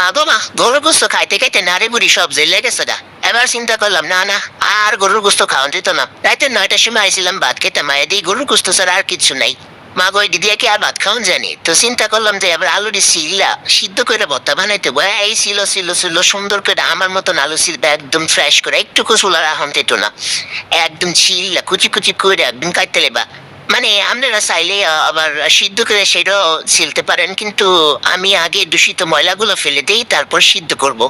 মা গো মা, গরুর গোস্ত খাইতে খাইতে নারী বুড়ি সব জেলে গেছে না। এবার চিন্তা করলাম না না, আর গরুর গোস্ত খাওয়ান যেত না। রাতে 9টার সময় আইছিলাম ভাত খেতে, মায়ের দিয়ে গরুর গোস্ত ছাড়া আর কিছু নাই। মা গো দিদিয়া কি আর ভাত খাওয়ান জানি? তো চিন্তা করলাম যে এবার আলুরি সিল্লা সিদ্ধ করে ভর্তা বানাইতে বয়। এই ছিল ছিল ছিল সুন্দর করে আমার মতন আলু সিলবা একদম ফ্রেশ করে, একটু কুচুলার আহম দিত না, একদম ছিল্লা কুচি কুচি করে একদম কাটতে লেবা। মানে আপনারা চাইলে আবার সিদ্ধ করে সেটাও ছিলতে পারেন, কিন্তু আমি আগে দূষিত ময়লাগুলো ফেলে দিই, তারপর সিদ্ধ করব।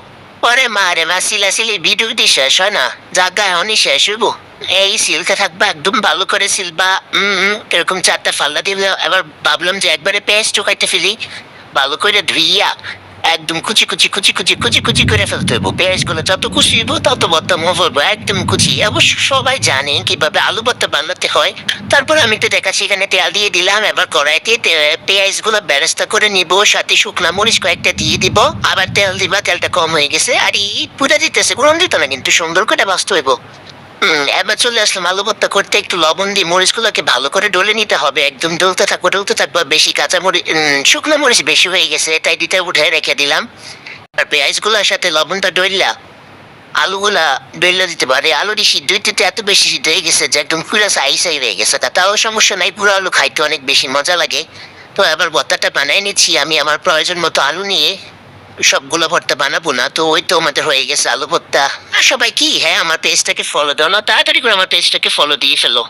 পরে মা রে মা সিলাসিলি ভিডিও দিয়ে শেষ হয় না, জায়গায় এখনই শেষ হইব। এই সিলতে থাকবা একদম ভালো করে সিলবা। এরকম 4টা ফাল্লা দিলে এবার ভাবলাম যে একবারে পেঁয়াজ টোকাইতে ফেলি, ভালো করে ধুইয়া একদম কুচি কুচি কুচি কুচি কুচি কুচি করে ফেলতে হইব। পেঁয়াজগুলো যত কুচি হইব তত ভর্তা মফলবো, একদম কুচি। অবশ্য সবাই জানে কিভাবে আলু ভর্তা বানাতে হয়। তারপর আমি তো দেখাচ্ছি, এখানে তেল দিয়ে দিলাম, এবার কড়াইতে পেঁয়াজগুলো বেরেস্তা করে নিব, সাথে শুকনা মরিচ কয়েকটা দিয়ে দিব, আবার তেল দিবা। তেলটা কম হয়ে গেছে আর পুরা দিতেছে, গরম দিত না কিন্তু, সুন্দর করে বাঁচতে হইব। এবার চলে আসলাম আলু ভর্তা করতে। একটু লবণ দিয়ে মরিচগুলোকে ভালো করে ডলে নিতে হবে, একদম ডলতে থাকবো। বেশি কাঁচা মরিচ, শুকনো মরিচ বেশি হয়ে গেছে, তাই দিতে উঠে রেখে দিলাম। আর পেঁয়াজগুলোর সাথে লবণটা ডললা আলুগুলা ডললা দিতে পারে। আলুটি সিদ্ধ হইতে এত বেশি সিদ্ধ হয়ে গেছে যে একদম পুরো সাই সাই হয়ে গেছে। তাও সমস্যা নাই, পুরো আলু খাইতে অনেক বেশি মজা লাগে। তো এবার ভর্তাটা বানাই নিচ্ছি আমি আমার প্রয়োজন মতো আলু নিয়ে। সবগুলো ভর্তা বানাবো না, তো ওই তো আমাদের হয়ে গেছে আলু ভর্তা। আর সবাই কি, হ্যাঁ আমার পেজটাকে ফলো দাও না, তাড়াতাড়ি করে আমার পেজটাকে ফলো দিয়ে ফেলো।